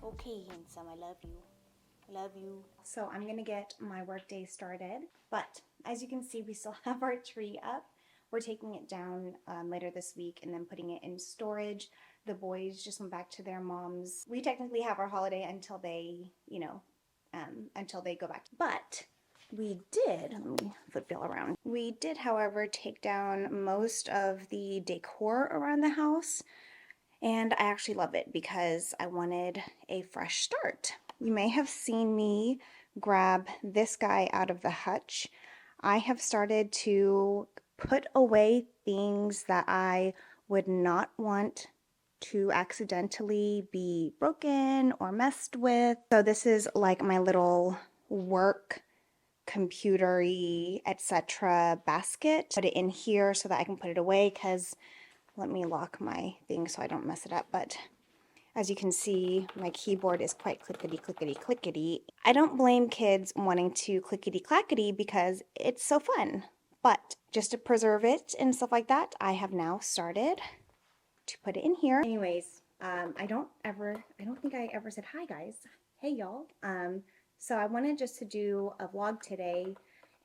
Okay, handsome, I love you. I love you. So I'm gonna get my workday started, but as you can see, we still have our tree up. We're taking it down later this week and then putting it in storage. The boys just went back to their moms. We technically have our holiday until they, until they go back. But we did, let me flip y'all around. We did, however, take down most of the decor around the house. And I actually love it because I wanted a fresh start. You may have seen me grab this guy out of the hutch. I have started to put away things that I would not want to accidentally be broken or messed with. So this is like my little work, computer-y, etc. basket. Put it in here so that I can put it away because let me lock my thing so I don't mess it up. But as you can see, my keyboard is quite clickety, clickety, clickety. I don't blame kids wanting to clickety clackety because it's so fun. But just to preserve it and stuff like that, I have now started to put it in here. Anyways, I don't think I ever said hi, guys. Hey, y'all. So I wanted just to do a vlog today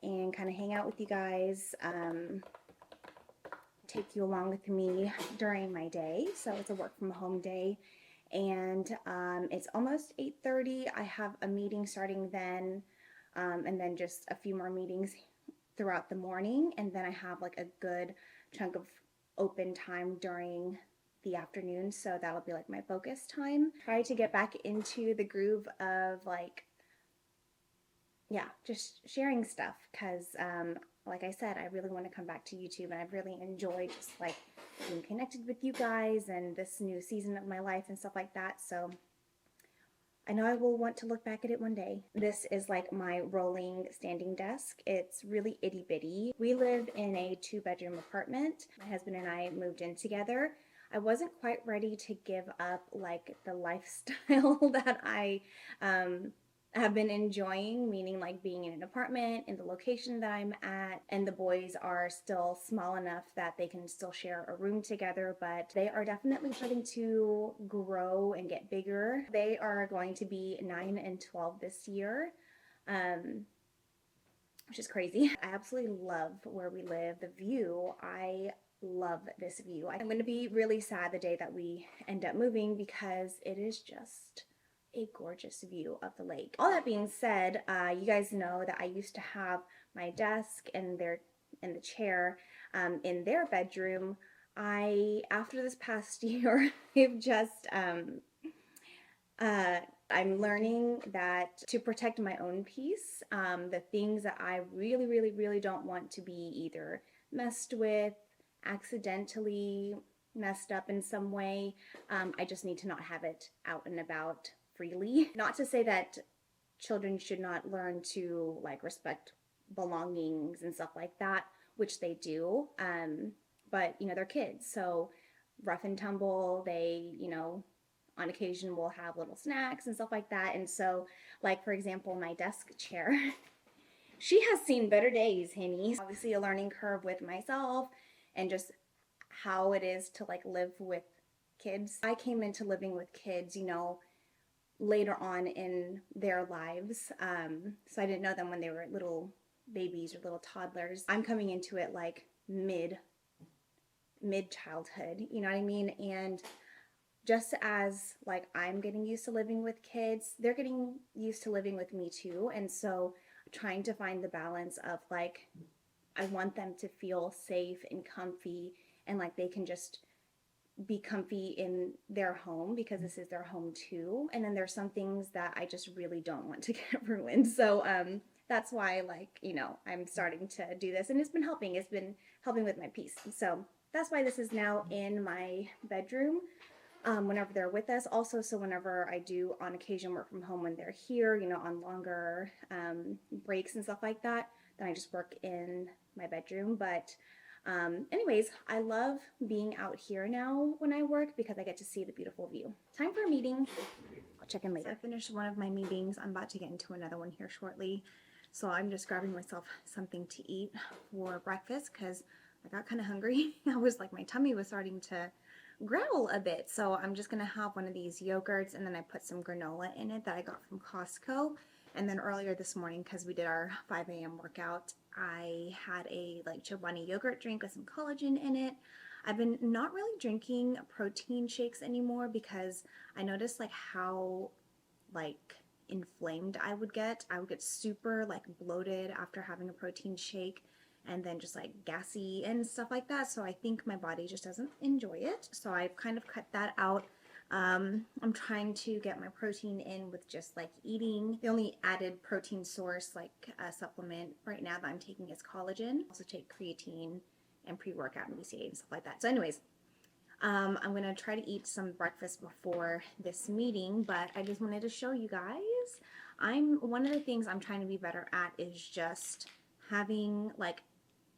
and kind of hang out with you guys. Take you along with me during my day. So it's a work from home day, and it's almost 8:30. I have a meeting starting then, and then just a few more meetings throughout the morning, and then I have like a good chunk of open time during the afternoon, so that'll be like my focus time. Try to get back into the groove of like, yeah, just sharing stuff, because like I said, I really want to come back to YouTube, and I've really enjoyed just like being connected with you guys and this new season of my life and stuff like that. So I know I will want to look back at it one day. This is like my rolling standing desk. It's really itty bitty. We live in a 2-bedroom apartment. My husband and I moved in together. I wasn't quite ready to give up like the lifestyle that I have been enjoying, meaning like being in an apartment in the location that I'm at, and the boys are still small enough that they can still share a room together, but they are definitely starting to grow and get bigger. They are going to be 9 and 12 this year. Which is crazy. I absolutely love where we live, the view. I love this view. I'm going to be really sad the day that we end up moving because it is just a gorgeous view of the lake. All that being said, you guys know that I used to have my desk and the chair in their bedroom. After this past year, I've just I'm learning that to protect my own peace, the things that I really, really, really don't want to be either messed with, accidentally messed up in some way, I just need to not have it out and about freely. Not to say that children should not learn to like respect belongings and stuff like that, which they do, but you know, they're kids, so rough and tumble, they, you know, on occasion we'll have little snacks and stuff like that. And so, like for example, my desk chair, she has seen better days, Henny. Obviously a learning curve with myself and just how it is to like live with kids. I came into living with kids, you know, later on in their lives. So I didn't know them when they were little babies or little toddlers. I'm coming into it like mid childhood, you know what I mean? And just as like I'm getting used to living with kids, they're getting used to living with me too. And so trying to find the balance of like, I want them to feel safe and comfy and like they can just be comfy in their home because this is their home too. And then there's some things that I just really don't want to get ruined. So that's why, like, you know, I'm starting to do this and it's been helping. It's been helping with my peace. So that's why this is now in my bedroom. Whenever they're with us. Also, so whenever I do on occasion work from home when they're here, you know, on longer breaks and stuff like that, then I just work in my bedroom. But anyways, I love being out here now when I work because I get to see the beautiful view. Time for a meeting. I'll check in later. So I finished one of my meetings. I'm about to get into another one here shortly. So I'm just grabbing myself something to eat for breakfast because I got kind of hungry. I was like, my tummy was starting to growl a bit. So I'm just gonna have one of these yogurts and then I put some granola in it that I got from Costco. And then earlier this morning, because we did our 5 a.m. workout, I had a like Chobani yogurt drink with some collagen in it. I've been not really drinking protein shakes anymore because I noticed like how like inflamed I would get. I would get super like bloated after having a protein shake and then just like gassy and stuff like that. So I think my body just doesn't enjoy it. So I've kind of cut that out. I'm trying to get my protein in with just like eating. The only added protein source like supplement right now that I'm taking is collagen. I also take creatine and pre-workout and BCA and stuff like that. So anyways, I'm gonna try to eat some breakfast before this meeting, but I just wanted to show you guys. One of the things I'm trying to be better at is just having like,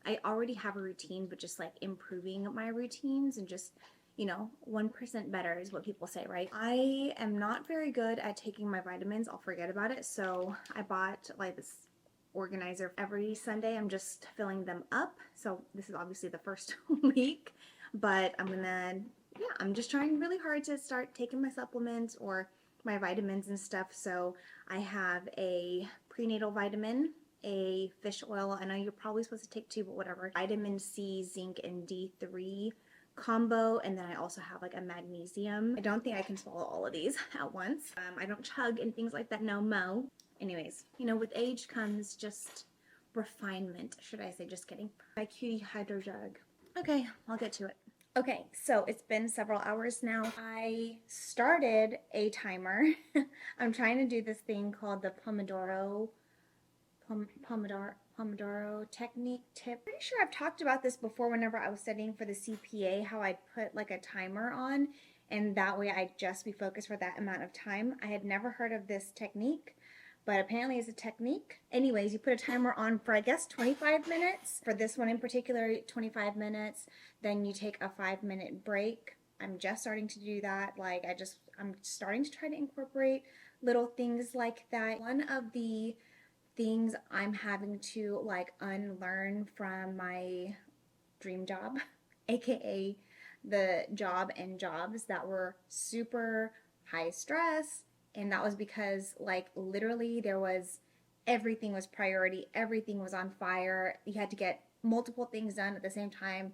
I already have a routine, but just like improving my routines and just, you know, 1% better is what people say, right? I am not very good at taking my vitamins. I'll forget about it. So I bought like this organizer every Sunday. I'm just filling them up. So this is obviously the first week, but I'm just trying really hard to start taking my supplements or my vitamins and stuff. So I have a prenatal vitamin, a fish oil. I know you're probably supposed to take 2, but whatever. Vitamin C, zinc, and D3 combo. And then I also have like a magnesium. I don't think I can swallow all of these at once. I don't chug and things like that. No mo. Anyways, you know, with age comes just refinement, should I say. Just kidding. My cutie hydro jug. Okay, I'll get to it. Okay, so it's been several hours now. I started a timer. I'm trying to do this thing called the Pomodoro technique tip. Pretty sure I've talked about this before whenever I was studying for the CPA, how I put like a timer on and that way I'd just be focused for that amount of time. I had never heard of this technique, but apparently it's a technique. Anyways, you put a timer on for, I guess, 25 minutes. For this one in particular, 25 minutes. Then you take a 5-minute break. I'm just starting to do that. Like, I'm starting to try to incorporate little things like that. One of the things I'm having to like unlearn from my dream job, aka the job and jobs that were super high stress, and that was because like literally everything was priority, everything was on fire, you had to get multiple things done at the same time.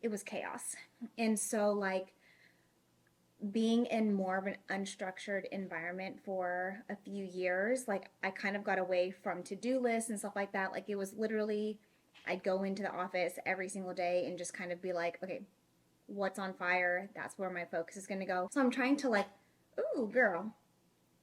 It was chaos. And so like being in more of an unstructured environment for a few years, like I kind of got away from to-do lists and stuff like that. Like it was literally, I'd go into the office every single day and just kind of be like, okay, what's on fire? That's where my focus is going to go. So I'm trying to like, ooh, girl,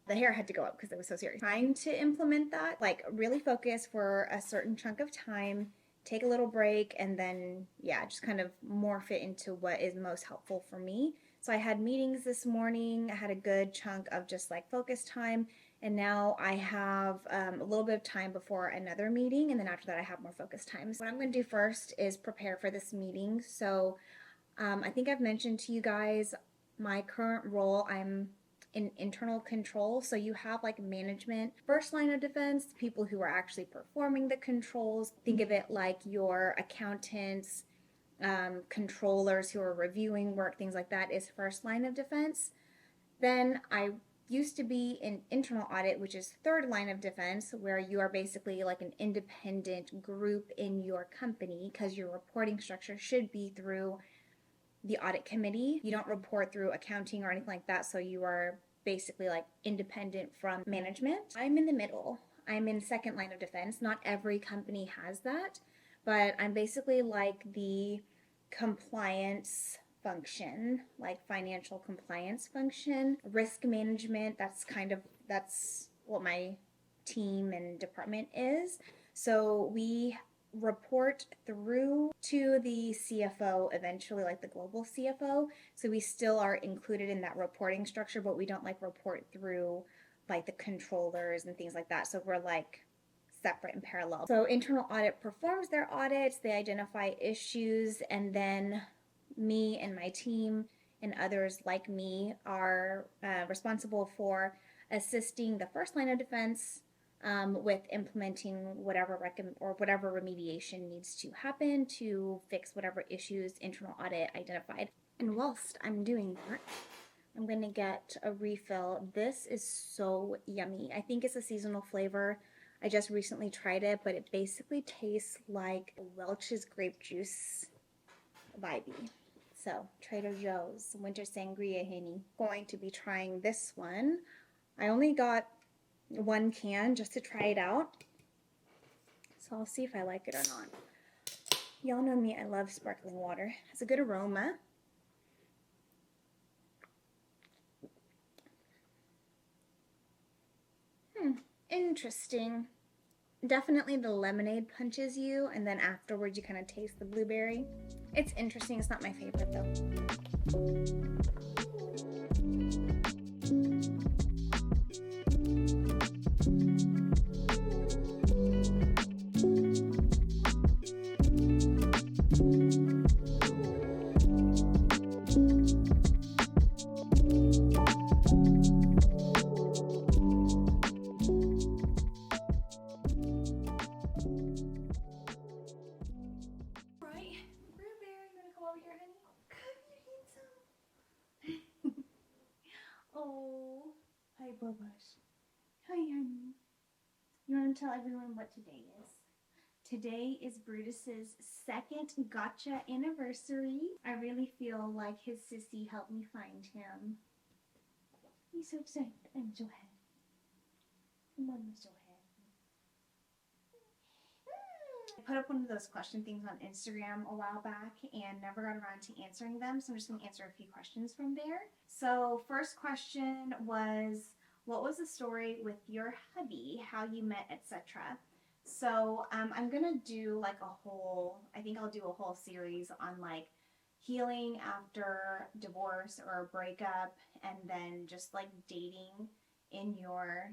the hair had to go up because it was so serious. Trying to implement that, like really focus for a certain chunk of time, take a little break, and then, yeah, just kind of morph it into what is most helpful for me. So I had meetings this morning. I had a good chunk of just like focus time. And now I have a little bit of time before another meeting. And then after that, I have more focus times. What I'm going to do first is prepare for this meeting. So I think I've mentioned to you guys my current role. I'm in internal control. So you have like management, first line of defense, people who are actually performing the controls. Think of it like your accountants, controllers who are reviewing work, things like that is first line of defense. Then I used to be in internal audit, which is third line of defense, where you are basically like an independent group in your company because your reporting structure should be through the audit committee. You don't report through accounting or anything like that, so you are basically like independent from management. I'm in the middle. I'm in second line of defense. Not every company has that, but I'm basically like the compliance function, like financial compliance function, risk management. That's what my team and department is. So we report through to the CFO eventually, like the global CFO. So we still are included in that reporting structure, but we don't like report through like the controllers and things like that. So we're like separate and parallel. So internal audit performs their audits, they identify issues, and then me and my team and others like me are responsible for assisting the first line of defense with implementing whatever remediation needs to happen to fix whatever issues internal audit identified. And whilst I'm doing that, I'm going to get a refill. This is so yummy. I think it's a seasonal flavor. I just recently tried it, but it basically tastes like Welch's grape juice vibey. So, Trader Joe's Winter Sangria Henny. Going to be trying this one. I only got one can just to try it out. So I'll see if I like it or not. Y'all know me, I love sparkling water. It has a good aroma. Interesting. Definitely the lemonade punches you, and then afterwards you kind of taste the blueberry. It's interesting. It's not my favorite though. Oh, hi Bubba's. Hi honey. You want to tell everyone what today is? Today is Brutus's second gotcha anniversary. I really feel like his sissy helped me find him. He's so excited. I'm so happy. Mama's so happy. I put up one of those question things on Instagram a while back and never got around to answering them, so I'm just going to answer a few questions from there. So first question was, what was the story with your hubby, how you met, etc.? So I'm going to do like I think I'll do a whole series on like healing after divorce or a breakup, and then just like dating in your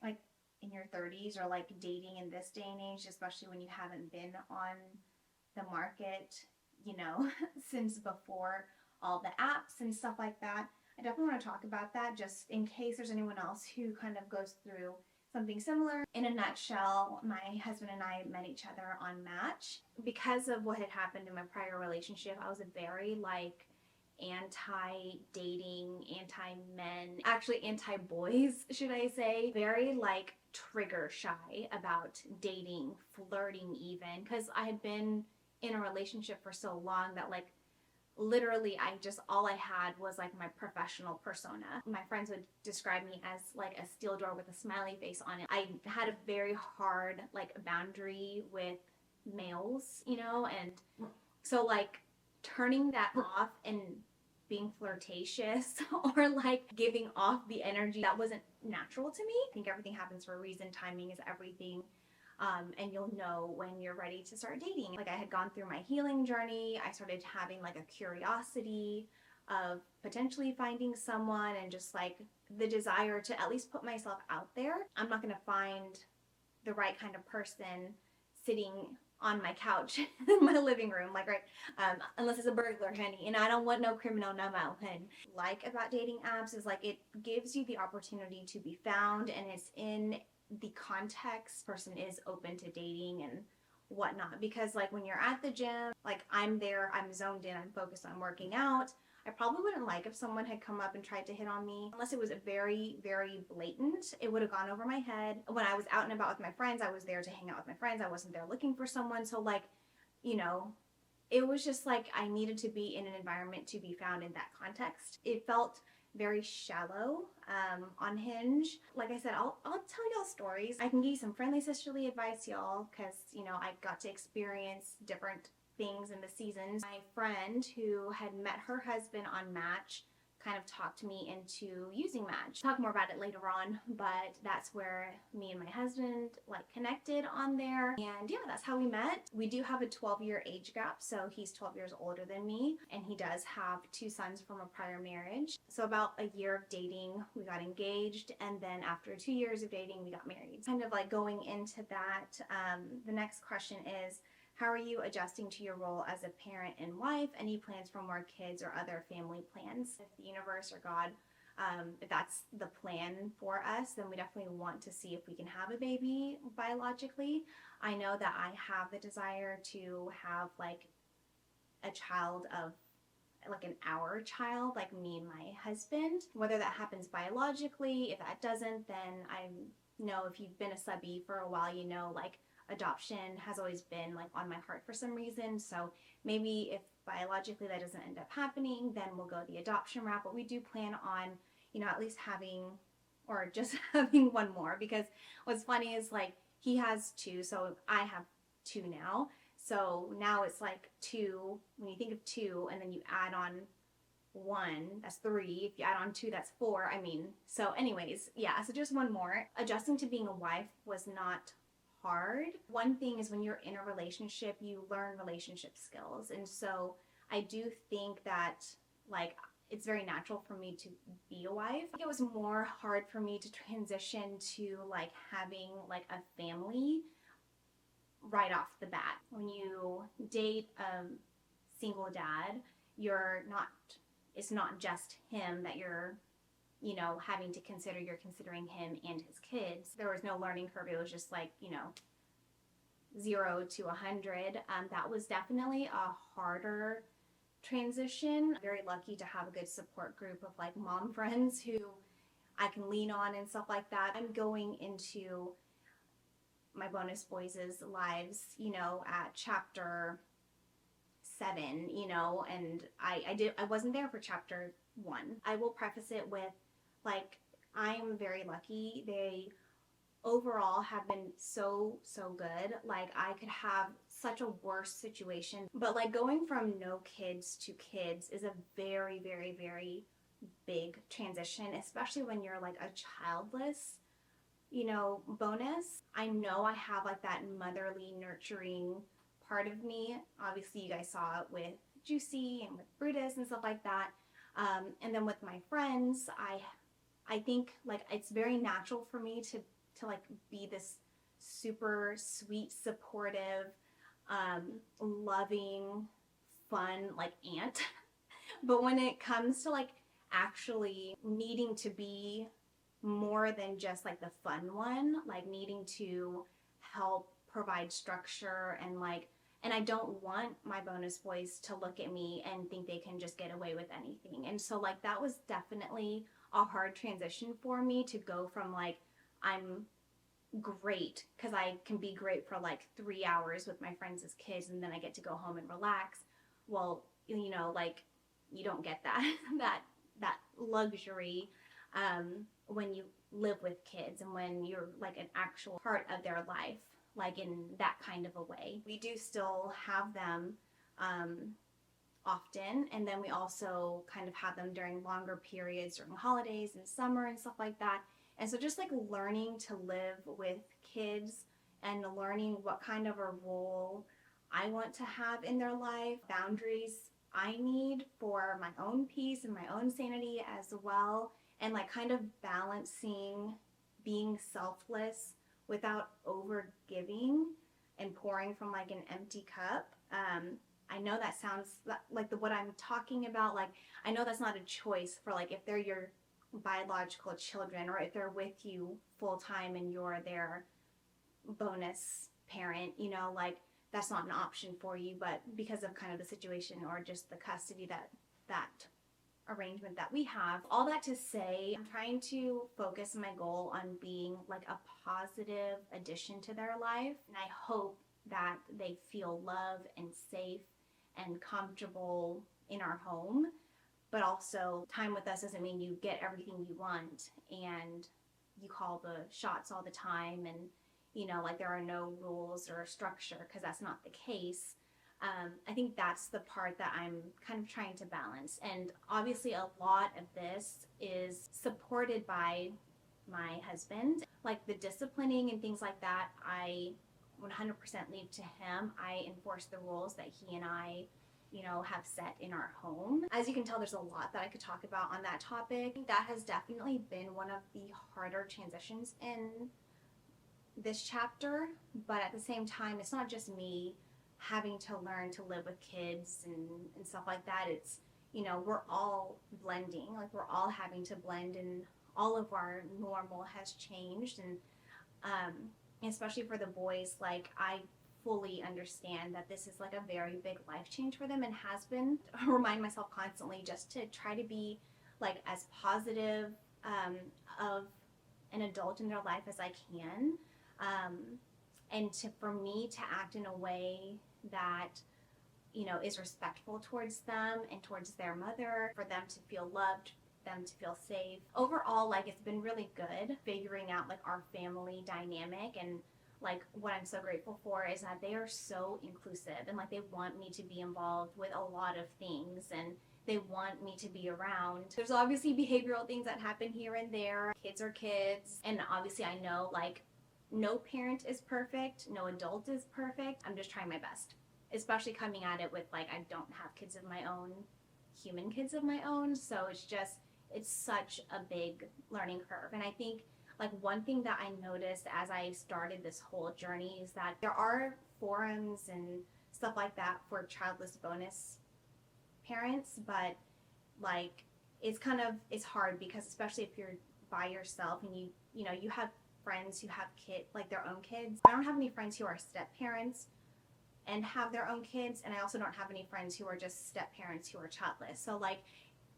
like in your 30s, or like dating in this day and age, especially when you haven't been on the market, since before all the apps and stuff like that. I definitely want to talk about that just in case there's anyone else who kind of goes through something similar. In a nutshell, my husband and I met each other on Match. Because of what had happened in my prior relationship, I was a very like anti-dating, anti-men, actually anti-boys, should I say. Very like trigger shy about dating, flirting even, because I had been in a relationship for so long that like literally all I had was like my professional persona. My friends would describe me as like a steel door with a smiley face on it. I had a very hard like boundary with males, and so like turning that off and being flirtatious or like giving off the energy, that wasn't natural to me. I think everything happens for a reason. Timing is everything. And you'll know when you're ready to start dating. Like I had gone through my healing journey. I started having like a curiosity of potentially finding someone, and just like the desire to at least put myself out there. I'm not going to find the right kind of person sitting on my couch in my living room, like unless it's a burglar, honey, and I don't want no criminal no more, honey. Like about dating apps is like it gives you the opportunity to be found, and it's in the context person is open to dating and whatnot. Because like when you're at the gym, like I'm there, I'm zoned in, I'm focused on working out. I probably wouldn't like if someone had come up and tried to hit on me, unless it was very, very blatant. It would have gone over my head. When I was out and about with my friends, I was there to hang out with my friends. I wasn't there looking for someone. So like, it was just like I needed to be in an environment to be found in that context. It felt very shallow on Hinge. Like I said, I'll tell y'all stories. I can give you some friendly sisterly advice, y'all, because I got to experience different things in the seasons. My friend who had met her husband on Match kind of talked me into using Match. Talk more about it later on, but that's where me and my husband like connected on there. And yeah, that's how we met. We do have a 12-year age gap, so he's 12 years older than me, and he does have 2 sons from a prior marriage. So about a year of dating, we got engaged, and then after 2 years of dating, we got married. Kind of like going into that, the next question is, how are you adjusting to your role as a parent and wife? Any plans for more kids or other family plans? If the universe or God, if that's the plan for us, then we definitely want to see if we can have a baby biologically. I know that I have the desire to have like a child of like an our child, like me and my husband. Whether that happens biologically, if that doesn't, then I know if you've been a subby for a while, like adoption has always been like on my heart for some reason. So maybe if biologically that doesn't end up happening, then we'll go the adoption route. But we do plan on, at least having, or just having one more, because what's funny is like he has 2, so I have 2 now. So now it's like 2, when you think of 2 and then you add on 1, that's 3. If you add on 2, that's 4. So anyways, yeah, so just one more. Adjusting to being a wife was not hard. One thing is when you're in a relationship, you learn relationship skills. And so I do think that like it's very natural for me to be a wife. I think it was more hard for me to transition to like having like a family right off the bat. When you date a single dad, it's not just him that you're having to consider. You're considering him and his kids. There was no learning curve. It was just like 0 to 100. That was definitely a harder transition. I'm very lucky to have a good support group of like mom friends who I can lean on and stuff like that. I'm going into my bonus boys' lives, at chapter 7, and I wasn't there for chapter 1. I will preface it with like I'm very lucky. They overall have been so good. Like I could have such a worse situation, but like going from no kids to kids is a very, very, very big transition, especially when you're like a childless bonus. I know I have like that motherly nurturing part of me. Obviously you guys saw it with juicy, and with Brutus and stuff like that. And then with my friends, I think like it's very natural for me to like be this super sweet, supportive, loving, fun like aunt. But when it comes to like actually needing to be more than just like the fun one, like needing to help provide structure and like, and I don't want my bonus boys to look at me and think they can just get away with anything. And so like that was definitely a hard transition for me to go from like I'm great because I can be great for like 3 hours with my friends as kids and then I get to go home and relax. Well, you know, like you don't get that that luxury when you live with kids and when you're like an actual part of their life, like in that kind of a way. We do still have them often, and then we also kind of have them during longer periods during holidays and summer and stuff like that. And so just like learning to live with kids and learning what kind of a role I want to have in their life, boundaries I need for my own peace and my own sanity as well, and like kind of balancing being selfless without over giving and pouring from like an empty cup. I know that sounds like what I'm talking about. Like, I know that's not a choice for like if they're your biological children or if they're with you full time and you're their bonus parent, you know, like that's not an option for you, but because of kind of the situation or just the custody that arrangement that we have. All that to say, I'm trying to focus my goal on being like a positive addition to their life, and I hope that they feel loved and safe and comfortable in our home. But also, time with us doesn't mean you get everything you want and you call the shots all the time and, you know, like there are no rules or structure, because that's not the case. I think that's the part that I'm kind of trying to balance. And obviously a lot of this is supported by my husband. Like the disciplining and things like that, I 100% leave to him. I enforce the rules that he and I, you know, have set in our home. As you can tell, there's a lot that I could talk about on that topic. That has definitely been one of the harder transitions in this chapter, but at the same time, it's not just me having to learn to live with kids and stuff like that. It's, you know, we're all blending, like we're all having to blend, and all of our normal has changed. And especially for the boys, like I fully understand that this is like a very big life change for them and has been. I remind myself constantly just to try to be like as positive of an adult in their life as I can, and for me to act in a way that, you know, is respectful towards them and towards their mother, for them to feel loved, them to feel safe. Overall, like it's been really good figuring out like our family dynamic, and like what I'm so grateful for is that they are so inclusive and like they want me to be involved with a lot of things and they want me to be around. There's obviously behavioral things that happen here and there. Kids are kids, and obviously I know like no parent is perfect, no adult is perfect. I'm just trying my best, especially coming at it with like I don't have kids of my own, human kids of my own, so it's such a big learning curve. And I think like one thing that I noticed as I started this whole journey is that there are forums and stuff like that for childless bonus parents, but like it's hard because especially if you're by yourself and you know you have friends who have like their own kids. I don't have any friends who are step parents and have their own kids, and I also don't have any friends who are just step parents who are childless. So like,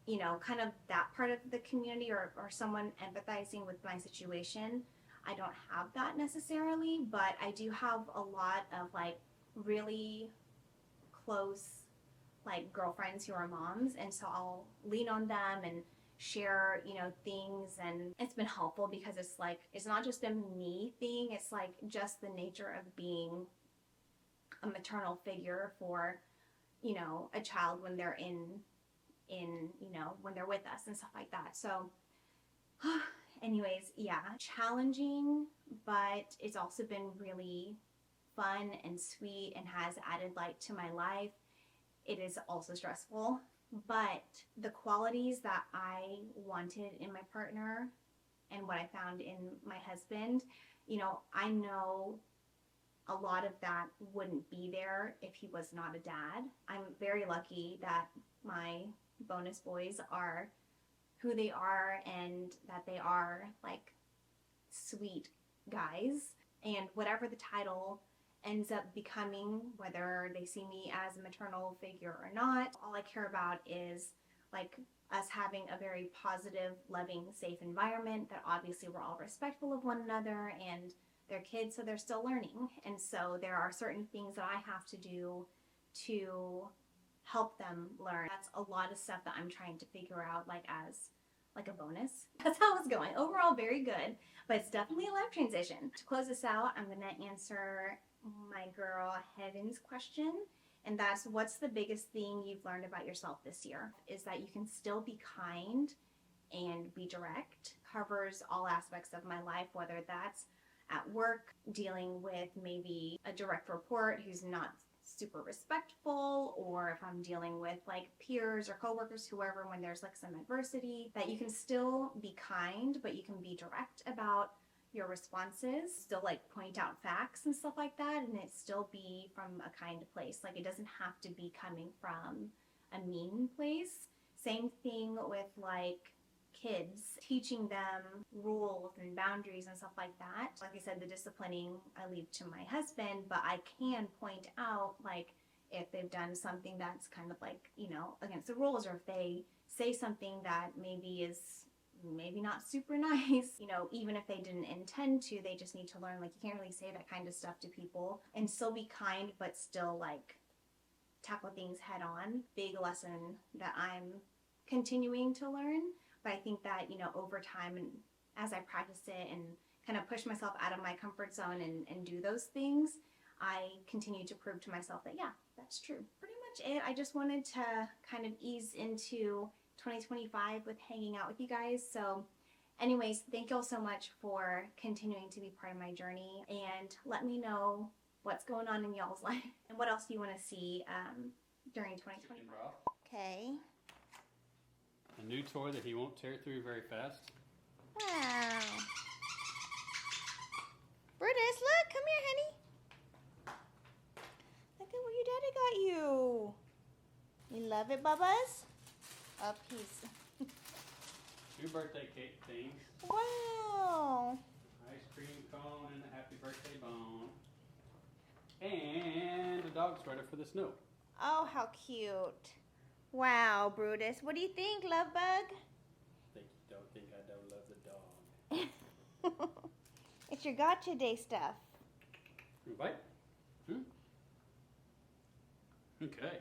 you know, kind of that part of the community or someone empathizing with my situation, I don't have that necessarily, but I do have a lot of like really close like girlfriends who are moms, and so I'll lean on them and share, you know, things, and it's been helpful because it's like it's not just a me thing, it's like just the nature of being a maternal figure for, you know, a child when they're in you know, when they're with us and stuff like that. So anyways, yeah, challenging, but it's also been really fun and sweet and has added light to my life. it is also stressful. But the qualities that I wanted in my partner and what I found in my husband, you know, I know a lot of that wouldn't be there if he was not a dad. I'm very lucky that my bonus boys are who they are and that they are like sweet guys. And whatever the title ends up becoming, whether they see me as a maternal figure or not, all I care about is like us having a very positive, loving, safe environment that obviously we're all respectful of one another, and they're kids, so they're still learning. And so there are certain things that I have to do to help them learn. That's a lot of stuff that I'm trying to figure out, like as like a bonus. That's how it's going. Overall, very good, but it's definitely a life transition. To close this out, I'm going to answer my girl Heaven's question, and that's, what's the biggest thing you've learned about yourself this year? Is that you can still be kind and be direct. Covers all aspects of my life, whether that's at work, dealing with maybe a direct report who's not super respectful, or if I'm dealing with like peers or coworkers, whoever, when there's like some adversity, that you can still be kind, but you can be direct about your responses, still like point out facts and stuff like that, and it still be from a kind place. Like, it doesn't have to be coming from a mean place. Same thing with like kids, teaching them rules and boundaries and stuff like that. Like I said, the disciplining I leave to my husband, but I can point out like if they've done something that's kind of like, you know, against the rules, or if they say something that maybe is maybe not super nice, you know, even if they didn't intend to, they just need to learn, like, you can't really say that kind of stuff to people and still be kind, but still like tackle things head on. Big lesson that I'm continuing to learn. But I think that, you know, over time, and as I practice it and kind of push myself out of my comfort zone and do those things, I continue to prove to myself that, yeah, that's true. Pretty much it. I just wanted to kind of ease into 2025 with hanging out with you guys. So anyways, thank you all so much for continuing to be part of my journey, and let me know what's going on in y'all's life and what else you want to see during 2025. Okay. A new toy that he won't tear through very fast. Wow. Brutus, look, come here, honey. Look at what your daddy got you. You love it, Bubba's? A piece. Two birthday cake things. Wow. Ice cream cone and a happy birthday bone. And a dog sweater for the snow. Oh, how cute. Wow, Brutus. What do you think, love bug? Think you don't think I don't love the dog. It's your gotcha day stuff. You bite? Okay.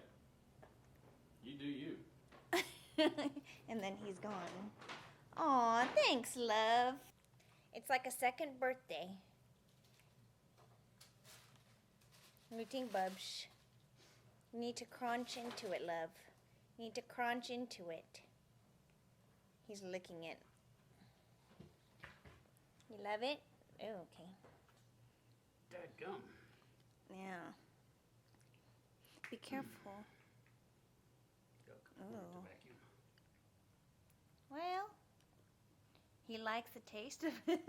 You do you. And then he's gone. Aw, thanks, love. It's like a second birthday. What do you think, Bubs? You need to crunch into it, love. You need to crunch into it. He's licking it. You love it? Oh, okay. Dadgum. Yeah. Be careful. Oh. Well, he likes the taste of it.